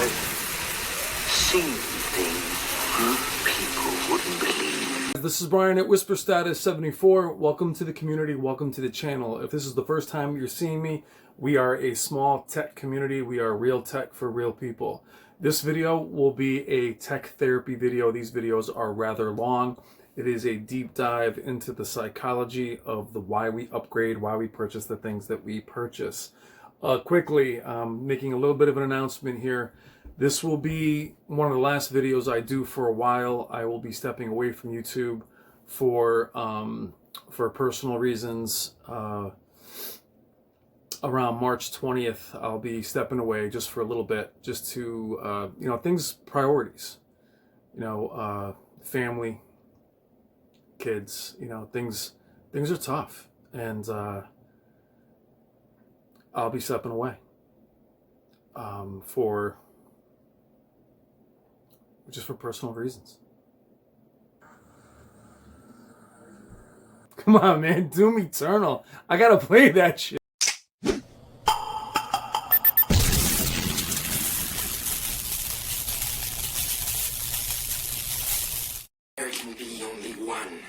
I've seen things you people wouldn't believe. This is Brian at Whisper Status 74. Welcome to the community. Welcome to the channel. If this is the first time you're seeing me, we are a small tech community. We are real tech for real people. This video will be a tech therapy video. These videos are rather long. It is a deep dive into the psychology of the why we upgrade, why we purchase the things that we purchase. Quickly, making a little bit of an announcement here. This will be one of the last videos I do for a while. I will be stepping away from YouTube for personal reasons. Around March 20th, I'll be stepping away just for a little bit, just to, priorities, family, kids, things are tough, and I'll be stepping away for personal reasons. Come on, man, Doom Eternal. I gotta play that shit. There can be only one.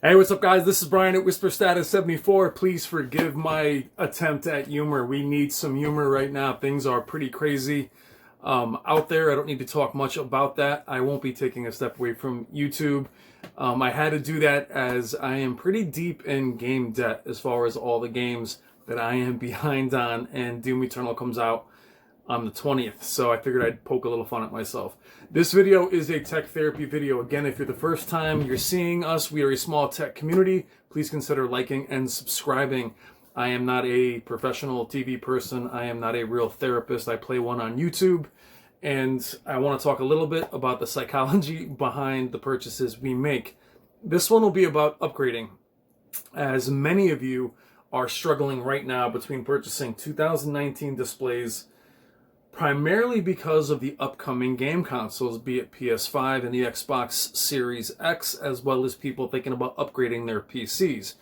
Hey, what's up, guys? This is Brian at Whisper Status 74. Please forgive my attempt at humor. We need some humor right now. Things are pretty crazy out there. I don't need to talk much about that. I won't be taking a step away from YouTube. I had to do that as I am pretty deep in game debt as far as all the games that I am behind on, and Doom Eternal comes out on the 20th, so I figured I'd poke a little fun at myself. This video is a tech therapy video. Again, if you're the first time you're seeing us, we are a small tech community. Please consider liking and subscribing. I am not a professional TV person. I am not a real therapist. I play one on YouTube, and I want to talk a little bit about the psychology behind the purchases we make. This one will be about upgrading, as many of you are struggling right now between purchasing 2019 displays, primarily because of the upcoming game consoles, be it PS5 and the Xbox Series X, as well as people thinking about upgrading their PCs.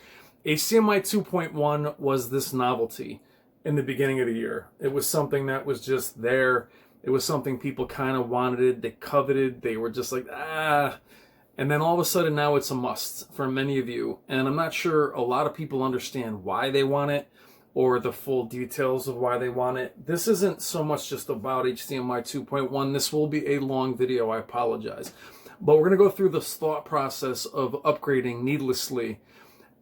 HDMI 2.1 was this novelty in the beginning of the year. It was something that was just there. It was something people kind of wanted, they coveted, they were just like, and then all of a sudden now it's a must for many of you. And I'm not sure a lot of people understand why they want it, or the full details of why they want it. This isn't so much just about HDMI 2.1. This will be a long video, I apologize. But we're gonna go through this thought process of upgrading needlessly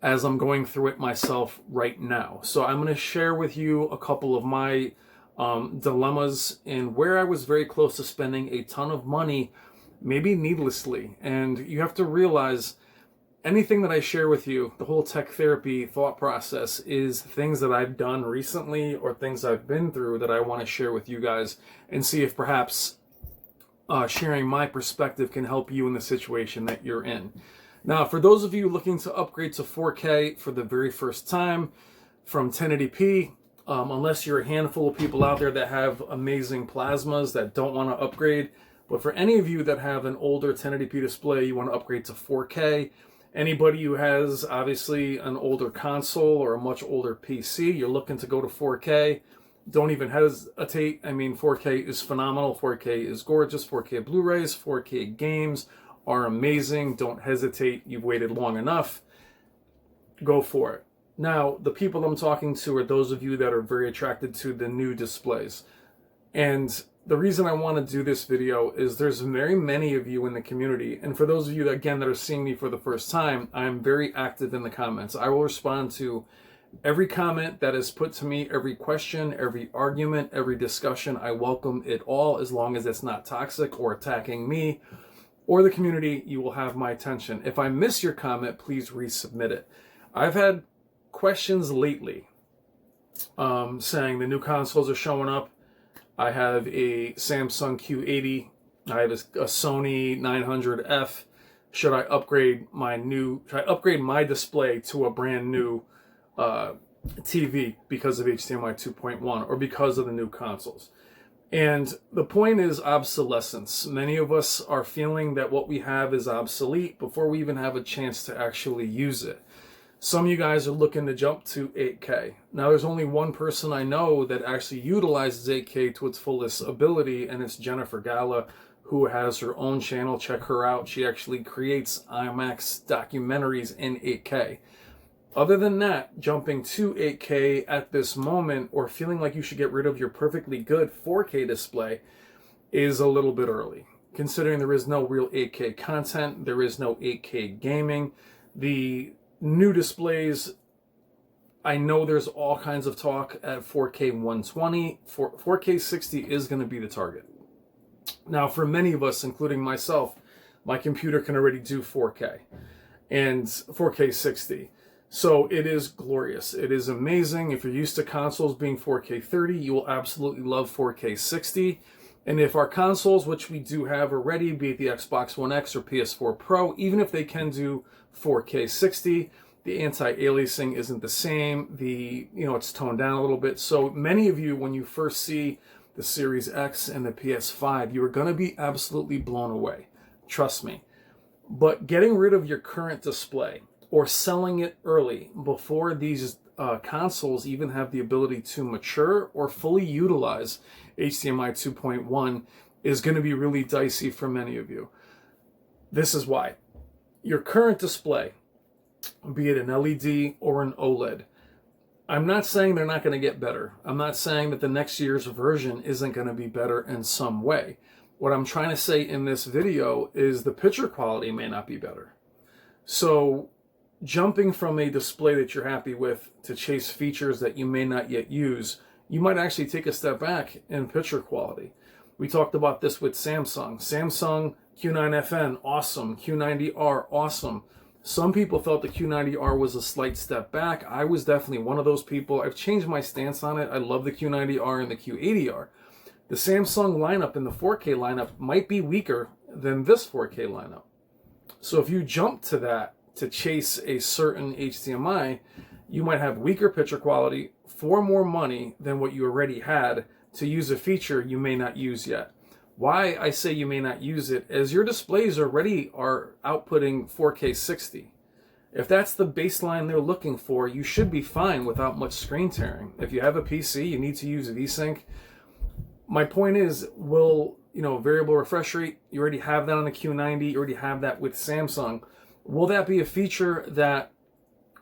as I'm going through it myself right now. So I'm gonna share with you a couple of my dilemmas and where I was very close to spending a ton of money, maybe needlessly. And you have to realize, anything that I share with you, the whole tech therapy thought process, is things that I've done recently or things I've been through that I want to share with you guys and see if perhaps sharing my perspective can help you in the situation that you're in. Now, for those of you looking to upgrade to 4K for the very first time from 1080p, unless you're a handful of people out there that have amazing plasmas that don't want to upgrade, but for any of you that have an older 1080p display, you want to upgrade to 4K, anybody who has obviously an older console or a much older PC, you're looking to go to 4K, don't even hesitate. I mean, 4K is phenomenal. 4K is gorgeous. 4K Blu-rays, 4K games are amazing. Don't hesitate. You've waited long enough. Go for it. Now, the people I'm talking to are those of you that are very attracted to the new displays. And the reason I want to do this video is there's very many of you in the community. And for those of you that, again, that are seeing me for the first time, I'm very active in the comments. I will respond to every comment that is put to me, every question, every argument, every discussion. I welcome it all, as long as it's not toxic or attacking me or the community. You will have my attention. If I miss your comment, please resubmit it. I've had questions lately saying the new consoles are showing up. I have a Samsung Q80. I have a Sony 900F. Should I upgrade my display to a brand new TV because of HDMI 2.1 or because of the new consoles? And the point is obsolescence. Many of us are feeling that what we have is obsolete before we even have a chance to actually use it. Some of you guys are looking to jump to 8K. Now, there's only one person I know that actually utilizes 8K to its fullest ability, and it's Jennifer Gala, who has her own channel. Check her out. She actually creates IMAX documentaries in 8K. Other than that, jumping to 8K at this moment, or feeling like you should get rid of your perfectly good 4K display, is a little bit early. Considering there is no real 8K content, there is no 8K gaming. The new displays, I know there's all kinds of talk at 4K 120. 4K 60 is going to be the target. Now, for many of us, including myself, my computer can already do 4K and 4K 60. So it is glorious. It is amazing. If you're used to consoles being 4K 30, you will absolutely love 4K 60. And if our consoles, which we do have already, be it the Xbox One X or PS4 Pro, even if they can do 4K 60, the anti-aliasing isn't the same. It's toned down a little bit. So many of you, when you first see the Series X and the PS5, you are going to be absolutely blown away. Trust me. But getting rid of your current display or selling it early before these consoles even have the ability to mature or fully utilize HDMI 2.1 is going to be really dicey for many of you. This is why. Your current display, be it an LED or an OLED, I'm not saying they're not going to get better. I'm not saying that the next year's version isn't going to be better in some way. What I'm trying to say in this video is the picture quality may not be better. So jumping from a display that you're happy with to chase features that you may not yet use, you might actually take a step back in picture quality. We talked about this with Samsung. Samsung Q9FN, awesome. Q90R, awesome. Some people felt the Q90R was a slight step back. I was definitely one of those people. I've changed my stance on it. I love the Q90R and the Q80R. The Samsung lineup and the 4K lineup might be weaker than this 4K lineup. So if you jump to that to chase a certain HDMI, you might have weaker picture quality for more money than what you already had to use a feature you may not use yet. Why I say you may not use it is your displays already are outputting 4K 60. If that's the baseline they're looking for, you should be fine without much screen tearing. If you have a PC, you need to use VSync. My point is, variable refresh rate, you already have that on the Q90, you already have that with Samsung. Will that be a feature that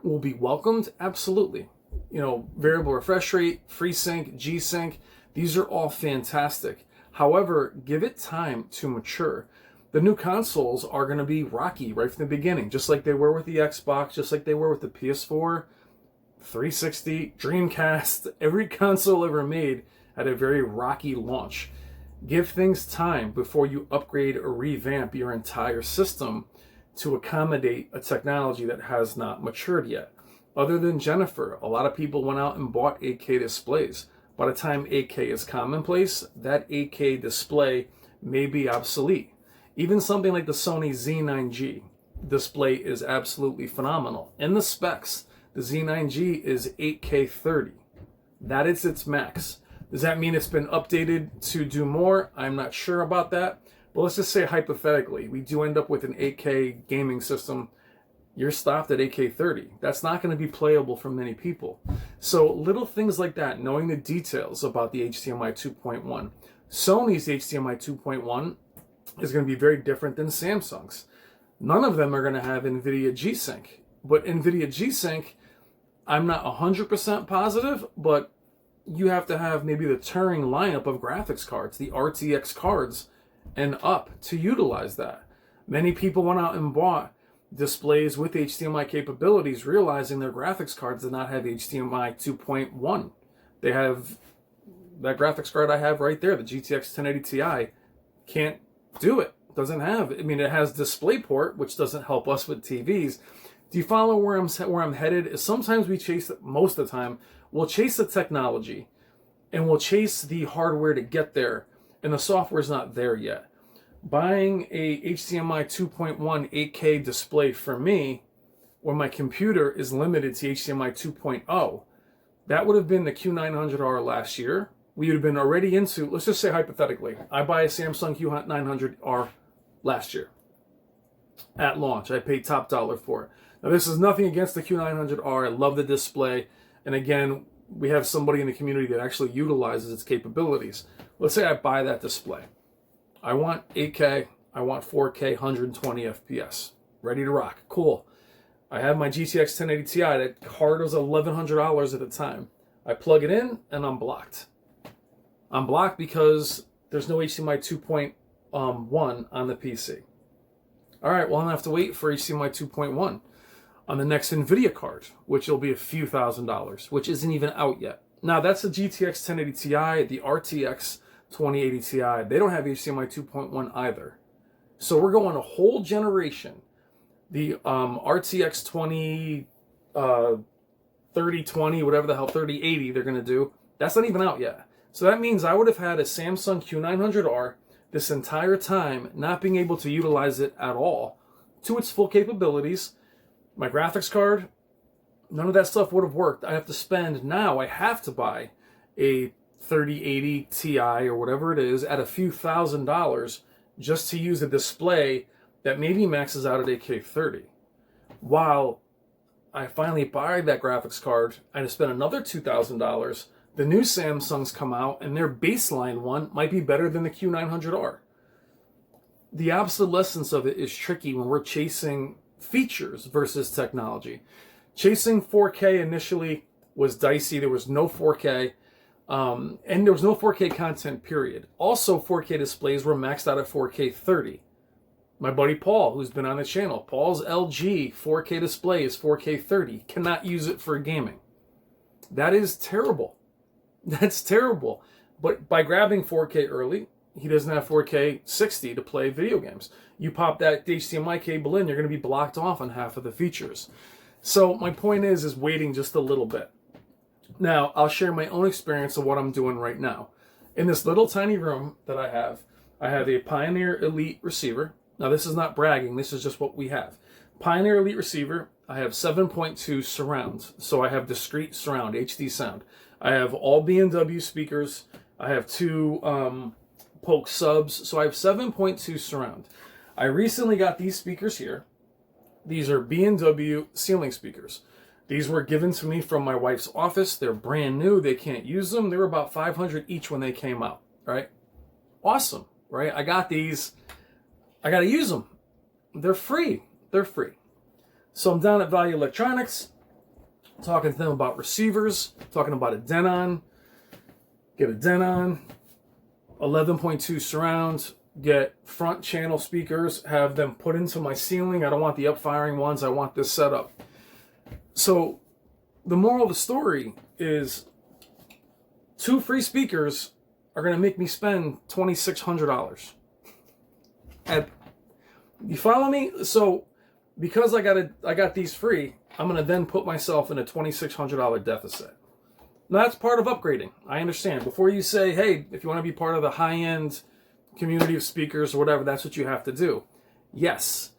will be welcomed? Absolutely. Variable refresh rate, FreeSync, G-Sync, these are all fantastic. However, give it time to mature. The new consoles are going to be rocky right from the beginning, just like they were with the Xbox, just like they were with the PS4, 360, Dreamcast. Every console ever made had a very rocky launch. Give things time before you upgrade or revamp your entire system to accommodate a technology that has not matured yet. Other than Jennifer, a lot of people went out and bought 8K displays. By the time 8K is commonplace, that 8K display may be obsolete. Even something like the Sony Z9G display is absolutely phenomenal. In the specs, the Z9G is 8K 30. That is its max. Does that mean it's been updated to do more? I'm not sure about that. But let's just say hypothetically, we do end up with an 8K gaming system. You're stopped at 8K 30. That's not going to be playable for many people. So little things like that, knowing the details about the HDMI 2.1. Sony's HDMI 2.1 is going to be very different than Samsung's. None of them are going to have NVIDIA G-Sync. But NVIDIA G-Sync, I'm not 100% positive, but you have to have maybe the Turing lineup of graphics cards, the RTX cards, and up to utilize that. Many people went out and bought displays with HDMI capabilities, realizing their graphics cards did not have HDMI 2.1. They have that graphics card I have right there, the GTX 1080 Ti, can't do it. Doesn't have. It has DisplayPort, which doesn't help us with TVs. Do you follow where I'm headed? Sometimes we chase, most of the time, we'll chase the technology, and we'll chase the hardware to get there, and the software's not there yet. Buying a HDMI 2.1 8K display for me, when my computer is limited to HDMI 2.0, that would have been the Q900R last year. We would have been already into, let's just say hypothetically, I buy a Samsung Q900R last year. At launch, I paid top dollar for it. Now, this is nothing against the Q900R. I love the display. And again, we have somebody in the community that actually utilizes its capabilities. Let's say I buy that display. I want 8K, I want 4K, 120 FPS. Ready to rock. Cool. I have my GTX 1080 Ti. That card was $1,100 at the time. I plug it in and I'm blocked. I'm blocked because there's no HDMI 2.1 on the PC. All right, well, I'm going to have to wait for HDMI 2.1 on the next NVIDIA card, which will be a few $1,000s, which isn't even out yet. Now, that's the GTX 1080 Ti, the RTX 2080 Ti. They don't have HDMI 2.1 either. So we're going a whole generation. The RTX 3020, whatever the hell, 3080 they're going to do, that's not even out yet. So that means I would have had a Samsung Q900R this entire time, not being able to utilize it at all to its full capabilities. My graphics card, none of that stuff would have worked. I have to buy a 3080 Ti or whatever it is at a few $1,000s just to use a display that maybe maxes out at 8K30. While I finally buy that graphics card, I had to spend another $2,000. The new Samsungs come out and their baseline one might be better than the Q900R. The obsolescence of it is tricky when we're chasing features versus technology. Chasing 4K initially was dicey. There was no 4K, and there was no 4K content, period. Also, 4K displays were maxed out at 4K 30. My buddy Paul, who's been on the channel, Paul's LG 4K display is 4K 30. Cannot use it for gaming. That is terrible. That's terrible. But by grabbing 4K early, he doesn't have 4K 60 to play video games. You pop that HDMI cable in, you're going to be blocked off on half of the features. So my point is waiting just a little bit. Now, I'll share my own experience of what I'm doing right now. In this little tiny room that I have a Pioneer Elite receiver. Now, this is not bragging. This is just what we have. Pioneer Elite receiver. I have 7.2 surround. So I have discrete surround, HD sound. I have all B&W speakers. I have two Polk subs. So I have 7.2 surround. I recently got these speakers here. These are B&W ceiling speakers. These were given to me from my wife's office. They're brand new. They can't use them. They were about $500 each when they came out, right? Awesome, right? I got these. I got to use them. They're free. They're free. So I'm down at Value Electronics, talking to them about receivers, talking about a Denon. Get a Denon, 11.2 surround, get front channel speakers, have them put into my ceiling. I don't want the upfiring ones. I want this setup. So the moral of the story is 2 free speakers are going to make me spend $2,600. You follow me? So because I got these free, I'm going to then put myself in a $2,600 deficit. Now, that's part of upgrading. I understand. Before you say, hey, if you want to be part of the high-end community of speakers or whatever, that's what you have to do. Yes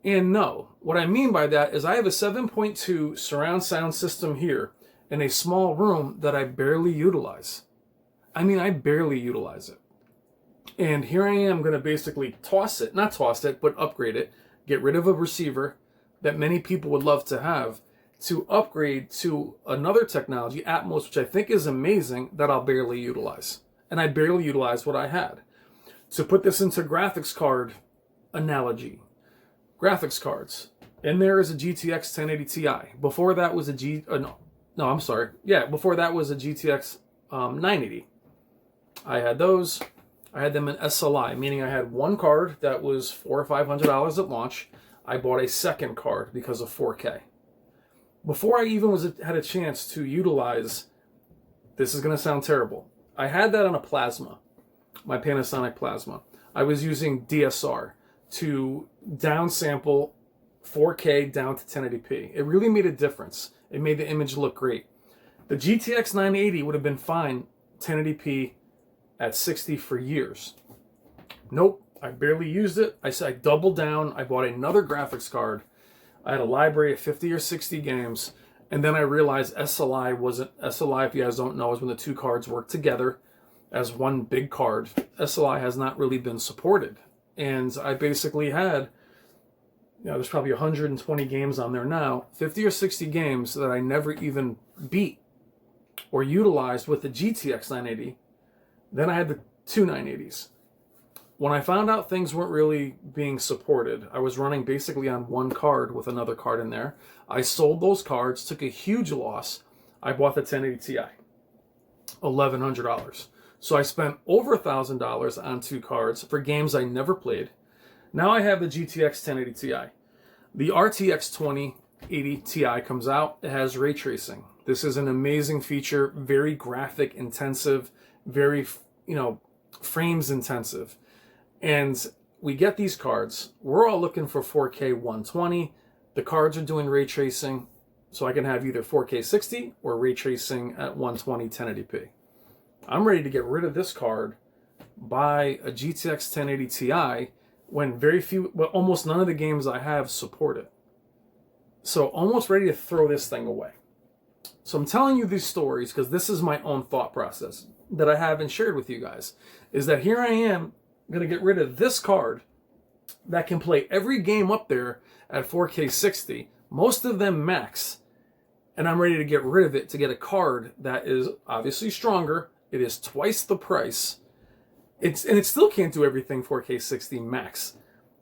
and no. What I mean by that is I have a 7.2 surround sound system here in a small room that I barely utilize. I mean, I barely utilize it. And here I am going to basically not toss it, but upgrade it, get rid of a receiver that many people would love to have, to upgrade to another technology, Atmos, which I think is amazing, that I'll barely utilize. And I barely utilize what I had. To put this into graphics card analogy, graphics cards, and there is a GTX 1080 Ti. Before that was a before that was a GTX 980. I had those. I had them in SLI, meaning I had one card that was $400 or $500 at launch. I bought a second card because of 4K. Before I even had a chance to utilize, this is going to sound terrible, I had that on a plasma, my Panasonic plasma. I was using DSR to downsample 4K down to 1080p. It really made a difference. It made the image look great. The GTX 980 would have been fine 1080p at 60 for years. Nope, I barely used it. I doubled down. I bought another graphics card. I had a library of 50 or 60 games, and then I realized SLI wasn't. SLI, if you guys don't know, is when the two cards work together as one big card. SLI has not really been supported, and I basically had there's probably 120 games on there now, 50 or 60 games that I never even beat or utilized with the GTX 980. Then I had the two 980s. When I found out things weren't really being supported, I was running basically on one card with another card in there. I sold those cards, took a huge loss. I bought the 1080 Ti, $1,100. So I spent over $1,000 on two cards for games I never played. Now I have the GTX 1080 Ti. The RTX 2080 Ti comes out. It has ray tracing. This is an amazing feature, very graphic intensive, very, frames intensive. And we get these cards. We're all looking for 4K 120. The cards are doing ray tracing, so I can have either 4K 60 or ray tracing at 120 1080p. I'm ready to get rid of this card, buy a GTX 1080 Ti when almost none of the games I have support it. So almost ready to throw this thing away. So I'm telling you these stories because this is my own thought process that I haven't shared with you guys, is that here I am going to get rid of this card that can play every game up there at 4K 60, most of them max, and I'm ready to get rid of it to get a card that is obviously stronger. It is twice the price. And it still can't do everything 4K 60 max.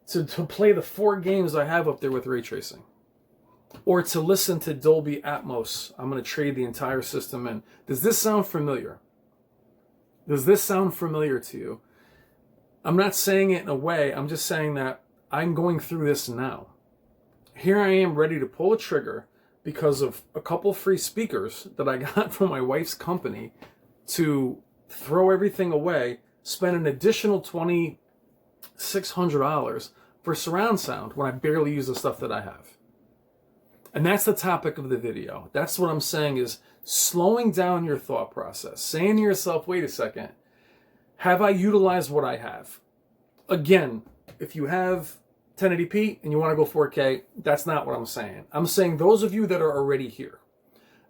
To play the 4 games I have up there with ray tracing. Or to listen to Dolby Atmos. I'm going to trade the entire system in. Does this sound familiar? Does this sound familiar to you? I'm not saying it in a way, I'm just saying that I'm going through this now. Here I am ready to pull a trigger because of a couple free speakers that I got from my wife's company to throw everything away, spend an additional $2,600 for surround sound when I barely use the stuff that I have. And that's the topic of the video. That's what I'm saying, is slowing down your thought process, saying to yourself, wait a second, have I utilized what I have? Again, if you have 1080p and you want to go 4K, that's not what I'm saying. I'm saying those of you that are already here,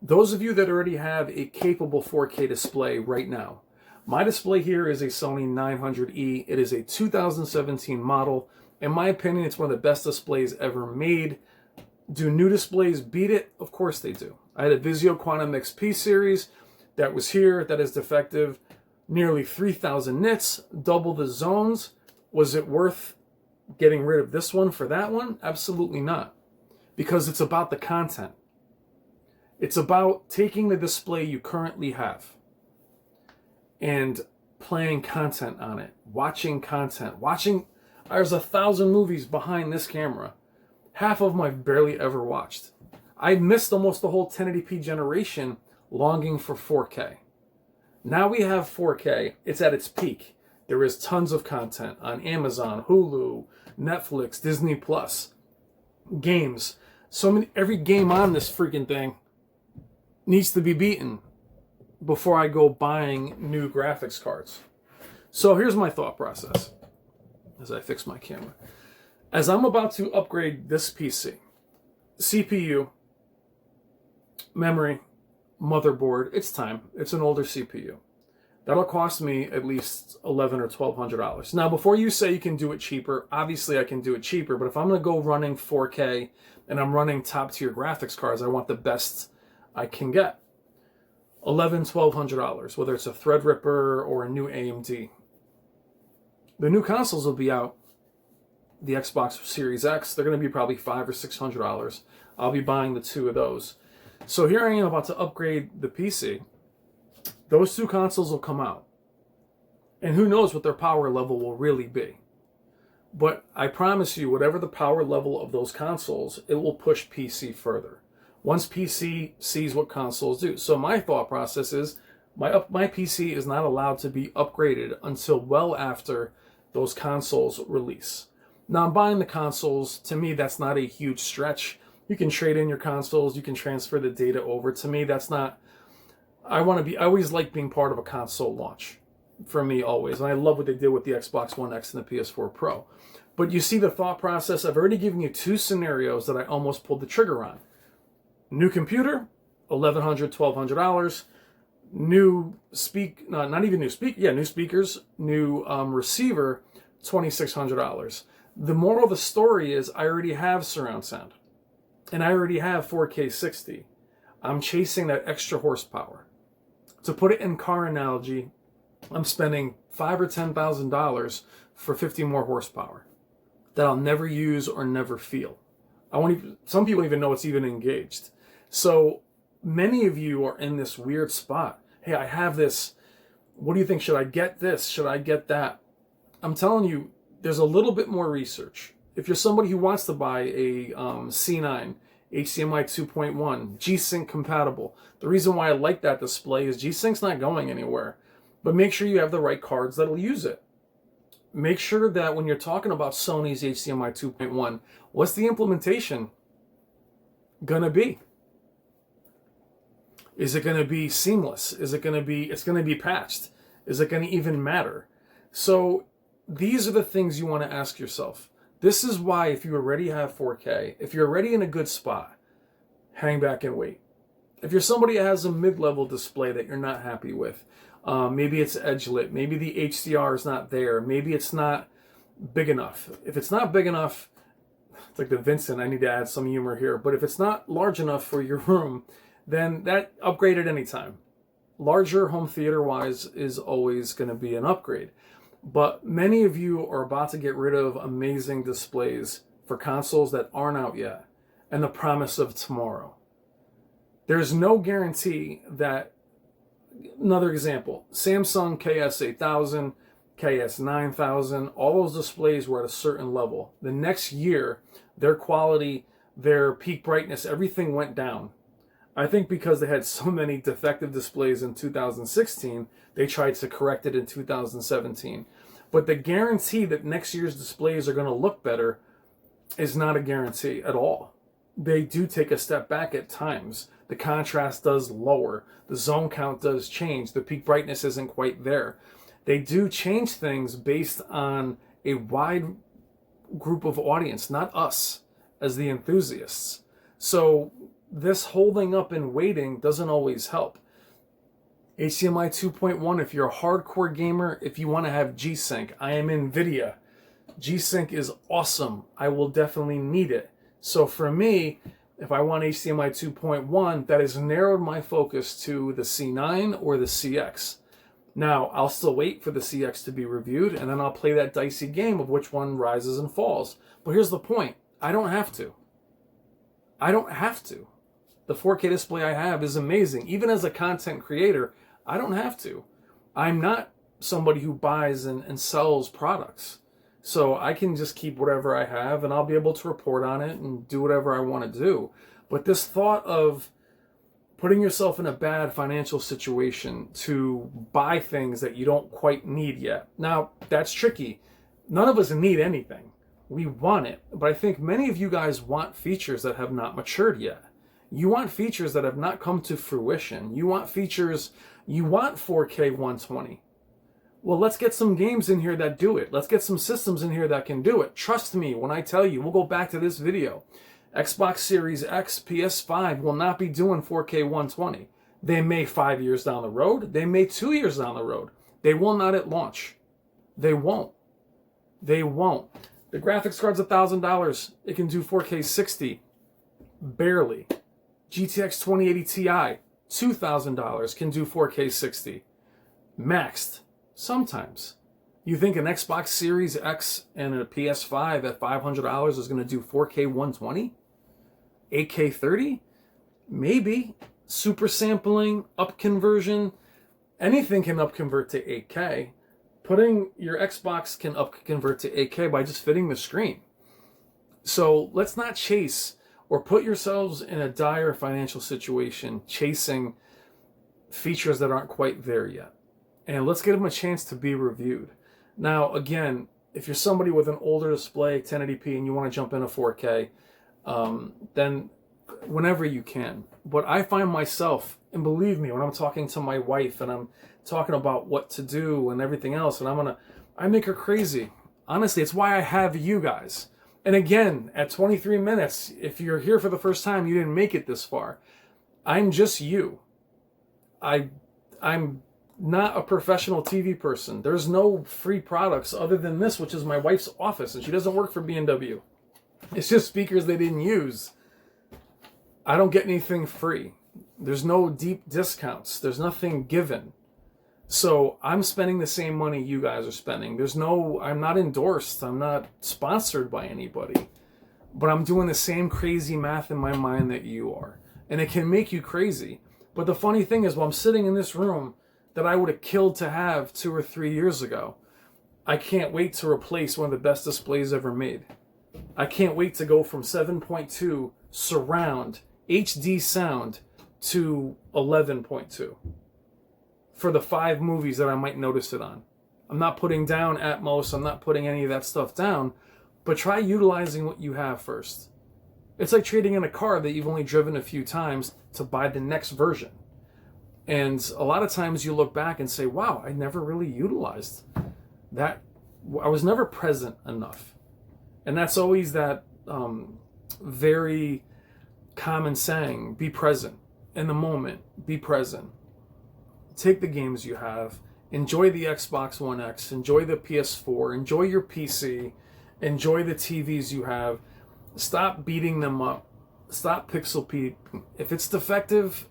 those of you that already have a capable 4K display right now. My display here is a Sony 900E. It is a 2017 model. In my opinion, it's one of the best displays ever made. Do new displays beat it? Of course they do. I had a Vizio Quantum XP series that was here, that is defective. Nearly 3,000 nits, double the zones. Was it worth getting rid of this one for that one? Absolutely not. Because it's about the content. It's about taking the display you currently have and playing content on it, watching content. There's 1,000 movies behind this camera. Half of them I've barely ever watched. I missed almost the whole 1080p generation longing for 4K. Now we have 4K. It's at its peak. There is tons of content on Amazon, Hulu, Netflix, Disney Plus, games. Every game on this freaking thing needs to be beaten before I go buying new graphics cards. So here's my thought process as I fix my camera. As I'm about to upgrade this PC, CPU, memory, motherboard, it's time. It's an older CPU. That'll cost me at least $1,100 or $1,200. Now, before you say you can do it cheaper, obviously I can do it cheaper, but if I'm going to go running 4K and I'm running top tier graphics cards, I want the best I can get. $1,100, $1,200, whether it's a Threadripper or a new AMD. The new consoles will be out. The Xbox Series X, they're going to be probably $500 or $600. I'll be buying the 2 of those. So here I am about to upgrade the PC. Those 2 consoles will come out. And who knows what their power level will really be. But I promise you, whatever the power level of those consoles, it will push PC further. Once PC sees what consoles do. So my thought process is, my PC is not allowed to be upgraded until well after those consoles release. Now, I'm buying the consoles. To me, that's not a huge stretch. You can trade in your consoles. You can transfer the data over. To me, that's not... I always like being part of a console launch. For me, always. And I love what they did with the Xbox One X and the PS4 Pro. But you see the thought process. I've already given you 2 scenarios that I almost pulled the trigger on. New computer, $1,100, $1,200. New speakers, new receiver, $2,600. The moral of the story is I already have surround sound and I already have 4K 60. I'm chasing that extra horsepower. To put it in car analogy, I'm spending $5,000 or $10,000 for 50 more horsepower that I'll never use or never feel. Some people even know it's even engaged. So many of you are in this weird spot. Hey, I have this. What do you think? Should I get this? Should I get that? I'm telling you, there's a little bit more research. If you're somebody who wants to buy a C9, HDMI 2.1, G-Sync compatible, the reason why I like that display is G-Sync's not going anywhere. But make sure you have the right cards that'll use it. Make sure that when you're talking about Sony's HDMI 2.1, what's the implementation gonna be? Is it gonna be seamless? Is it gonna be, it's gonna be patched? Is it gonna even matter? So these are the things you wanna ask yourself. This is why if you already have 4K, if you're already in a good spot, hang back and wait. If you're somebody that has a mid-level display that you're not happy with, maybe it's edge lit, maybe the HDR is not there, maybe it's not big enough. If it's not big enough, it's like the Vincent, I need to add some humor here, but if it's not large enough for your room, then that upgrade at any time. Larger home theater wise is always going to be an upgrade. But many of you are about to get rid of amazing displays for consoles that aren't out yet and the promise of tomorrow. There's no guarantee that, another example, Samsung KS8000, KS9000, all those displays were at a certain level. The next year, their quality, their peak brightness, everything went down. I think because they had so many defective displays in 2016, they tried to correct it in 2017. But the guarantee that next year's displays are going to look better is not a guarantee at all. They do take a step back at times. The contrast does lower. The zone count does change. The peak brightness isn't quite there. They do change things based on a wide group of audience, not us as the enthusiasts. So this holding up and waiting doesn't always help. HDMI 2.1, if you're a hardcore gamer, if you want to have G-Sync, I am NVIDIA. G-Sync is awesome. I will definitely need it. So for me, if I want HDMI 2.1, that has narrowed my focus to the C9 or the CX. Now, I'll still wait for the CX to be reviewed, and then I'll play that dicey game of which one rises and falls. But here's the point. I don't have to. I don't have to. The 4K display I have is amazing. Even as a content creator, I don't have to. I'm not somebody who buys and sells products. So I can just keep whatever I have and I'll be able to report on it and do whatever I want to do. But this thought of putting yourself in a bad financial situation to buy things that you don't quite need yet. Now, that's tricky. None of us need anything. We want it. But I think many of you guys want features that have not matured yet. You want features that have not come to fruition. You want features, you want 4K 120. Well, let's get some games in here that do it. Let's get some systems in here that can do it. Trust me when I tell you, we'll go back to this video. Xbox Series X, PS5 will not be doing 4K 120. They may 5 years down the road. They may 2 years down the road. They will not at launch. They won't. They won't. The graphics card's $1,000. It can do 4K 60. Barely. GTX 2080 Ti, $2,000, can do 4K 60. Maxed. Sometimes. You think an Xbox Series X and a PS5 at $500 is going to do 4K 120? 8K 30? Maybe. Super sampling, up conversion. Anything can up convert to 8K. Putting your Xbox can up convert to 8K by just fitting the screen. So let's not chase or put yourselves in a dire financial situation chasing features that aren't quite there yet. And let's give them a chance to be reviewed. Now, again, if you're somebody with an older display, 1080p, and you want to jump into 4K, then whenever you can. But I find myself, and believe me, when I'm talking to my wife and I'm talking about what to do and everything else, and I make her crazy. Honestly, it's why I have you guys. And again, at 23 minutes, if you're here for the first time, you didn't make it this far. I'm just you. I'm not a professional TV person. There's no free products other than this, which is my wife's office, and she doesn't work for B&W. It's just speakers they didn't use. I don't get anything free. There's no deep discounts. There's nothing given. So I'm spending the same money you guys are spending. I'm not endorsed. I'm not sponsored by anybody. But I'm doing the same crazy math in my mind that you are. And it can make you crazy. But the funny thing is, while I'm sitting in this room that I would have killed to have 2 or 3 years ago, I can't wait to replace one of the best displays ever made. I can't wait to go from 7.2 surround HD sound to 11.2 for the 5 movies that I might notice it on. I'm not putting down Atmos, I'm not putting any of that stuff down, but try utilizing what you have first. It's like trading in a car that you've only driven a few times to buy the next version. And a lot of times you look back and say, wow, I never really utilized that. I was never present enough. And that's always that very common saying, be present in the moment, be present. Take the games you have, enjoy the Xbox One X, enjoy the PS4, enjoy your PC, enjoy the TVs you have. Stop beating them up. Stop pixel peeping. If it's defective,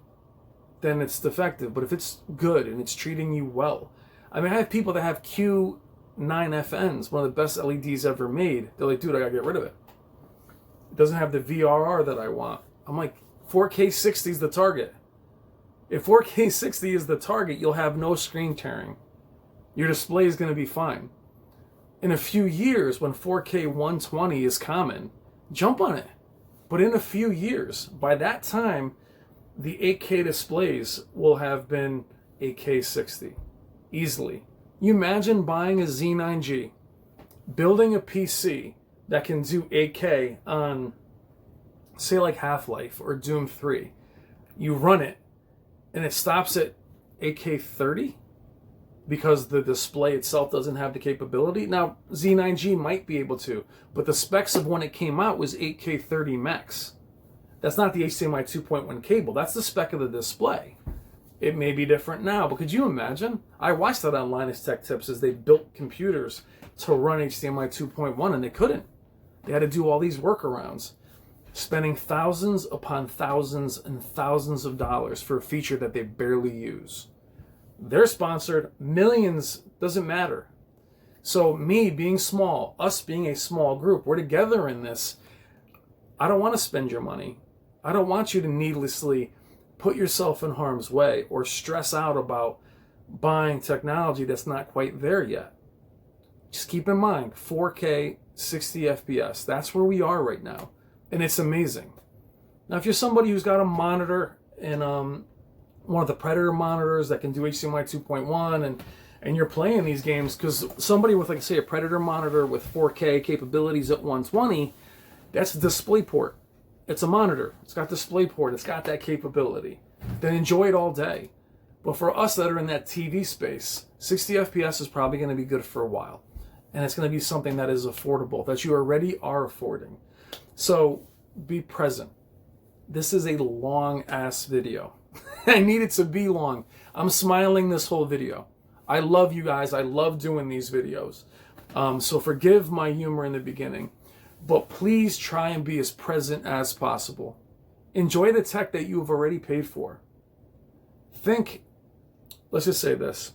then it's defective. But if it's good and it's treating you well. I mean, I have people that have Q9FNs, one of the best LEDs ever made. They're like, dude, I gotta get rid of it. It doesn't have the VRR that I want. I'm like, 4K 60 is the target. If 4K 60 is the target, you'll have no screen tearing. Your display is going to be fine. In a few years, when 4K 120 is common, jump on it. But in a few years, by that time, the 8K displays will have been 8K 60 easily. You imagine buying a Z9G, building a PC that can do 8K on, say, like Half-Life or Doom 3. You run it, and it stops at 8K 30 because the display itself doesn't have the capability. Now, Z9G might be able to, but the specs of when it came out was 8K 30 max. That's not the HDMI 2.1 cable. That's the spec of the display. It may be different now, but could you imagine? I watched that on Linus Tech Tips as they built computers to run HDMI 2.1, and they couldn't. They had to do all these workarounds, spending thousands upon thousands and thousands of dollars for a feature that they barely use. They're sponsored, millions, doesn't matter. So me being small, us being a small group, we're together in this. I don't want to spend your money. I don't want you to needlessly put yourself in harm's way or stress out about buying technology that's not quite there yet. Just keep in mind, 4K, 60 FPS, that's where we are right now. And it's amazing. Now, if you're somebody who's got a monitor and one of the Predator monitors that can do HDMI 2.1 and you're playing these games, because somebody with, like, say, a Predator monitor with 4K capabilities at 120, that's a DisplayPort. It's a monitor. It's got DisplayPort. It's got that capability. Then enjoy it all day. But for us that are in that TV space, 60 FPS is probably going to be good for a while. And it's going to be something that is affordable, that you already are affording. So be present. This is a long-ass video. I need it to be long. I'm smiling this whole video. I love you guys. I love doing these videos. So forgive my humor in the beginning. But please try and be as present as possible. Enjoy the tech that you have already paid for. Think, let's just say this.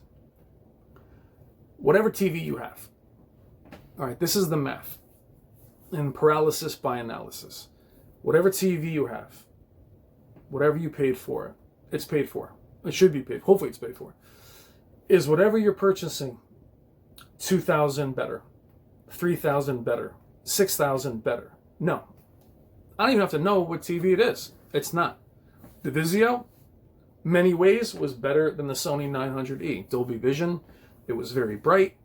Whatever TV you have. All right, this is the math. And paralysis by analysis. Whatever TV you have, whatever you paid for, it's paid for. It should be paid. Hopefully it's paid for. Is whatever you're purchasing $2,000 better, $3,000 better, $6,000 better? No. I don't even have to know what TV it is. It's not. The Vizio, many ways, was better than the Sony 900E. Dolby Vision, it was very bright.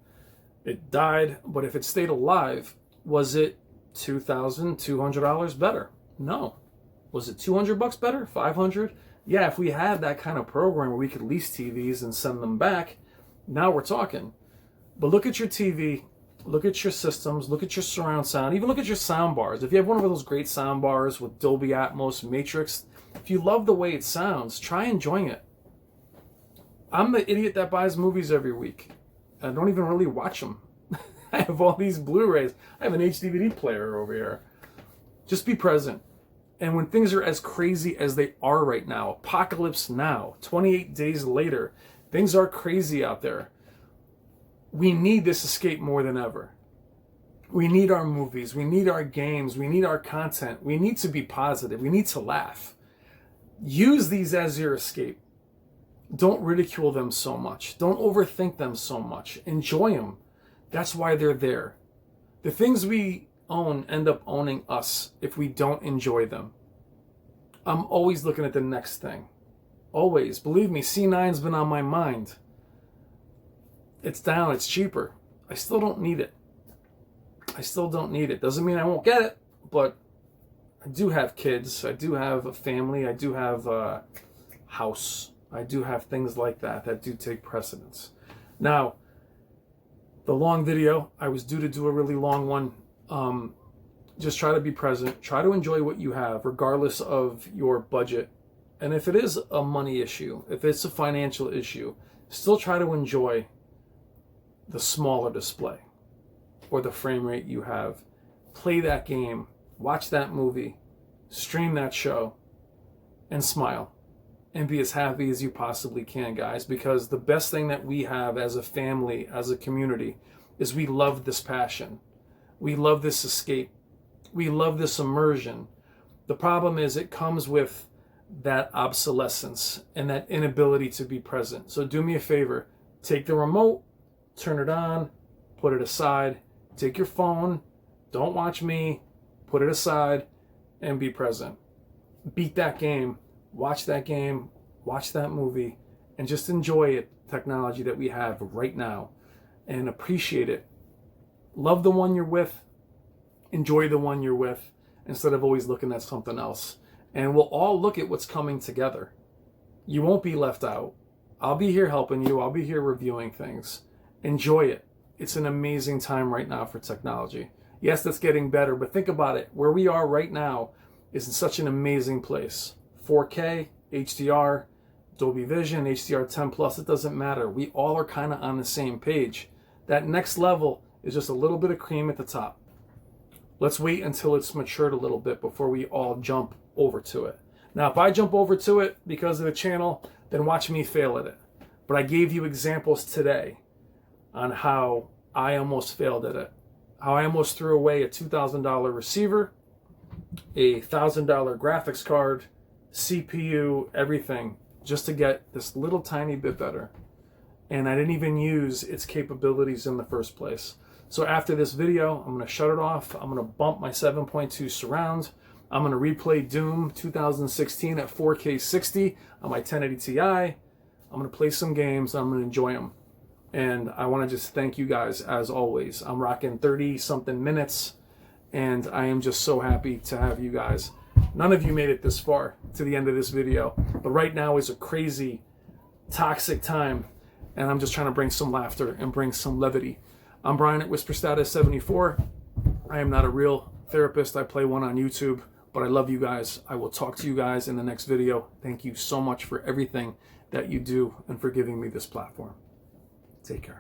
It died, but if it stayed alive, was it $2,200 better? No. Was it $200 better? $500? Yeah, if we had that kind of program where we could lease TVs and send them back, now we're talking. But look at your TV, look at your systems, look at your surround sound, even look at your sound bars. If you have one of those great sound bars with Dolby Atmos, Matrix, if you love the way it sounds, try enjoying it. I'm the idiot that buys movies every week. I don't even really watch them. I have all these Blu-rays. I have an HD player over here. Just be present. And when things are as crazy as they are right now, apocalypse now, 28 days later, things are crazy out there. We need this escape more than ever. We need our movies. We need our games. We need our content. We need to be positive. We need to laugh. Use these as your escape. Don't ridicule them so much. Don't overthink them so much. Enjoy them. That's why they're there. The things we own end up owning us if we don't enjoy them. I'm always looking at the next thing. Always. Believe me, C9's been on my mind. It's down. It's cheaper. I still don't need it. I still don't need it. Doesn't mean I won't get it, but I do have kids. I do have a family. I do have a house. I do have things like that that do take precedence. Now, the long video, I was due to do a really long one. Just try to be present. Try to enjoy what you have, regardless of your budget. And if it is a money issue, if it's a financial issue, still try to enjoy the smaller display or the frame rate you have. Play that game, watch that movie, stream that show, and smile. And be as happy as you possibly can, guys, because the best thing that we have as a family, as a community, is we love this passion. We love this escape. We love this immersion. The problem is it comes with that obsolescence and that inability to be present. So do me a favor, take the remote, turn it on, put it aside, take your phone, don't watch me, put it aside, and be present. Beat that game. Watch that game, watch that movie, and just enjoy it, technology that we have right now, and appreciate it. Love the one you're with, enjoy the one you're with, instead of always looking at something else. And we'll all look at what's coming together. You won't be left out. I'll be here helping you. I'll be here reviewing things. Enjoy it. It's an amazing time right now for technology. Yes, that's getting better, but think about it. Where we are right now is in such an amazing place. 4K, HDR, Dolby Vision, HDR10 Plus, it doesn't matter. We all are kind of on the same page. That next level is just a little bit of cream at the top. Let's wait until it's matured a little bit before we all jump over to it. Now, if I jump over to it because of the channel, then watch me fail at it. But I gave you examples today on how I almost failed at it. How I almost threw away a $2,000 receiver, a $1,000 graphics card, CPU, everything, just to get this little tiny bit better. And I didn't even use its capabilities in the first place. So after this video, I'm going to shut it off. I'm going to bump my 7.2 surround. I'm going to replay Doom 2016 at 4K 60 on my 1080 Ti. I'm going to play some games. I'm going to enjoy them. And I want to just thank you guys as always. I'm rocking 30 something minutes, and I am just so happy to have you guys. None of you made it this far to the end of this video, but right now is a crazy, toxic time, and I'm just trying to bring some laughter and bring some levity. I'm Brian at WhisperStatus74. I am not a real therapist. I play one on YouTube, but I love you guys. I will talk to you guys in the next video. Thank you so much for everything that you do and for giving me this platform. Take care.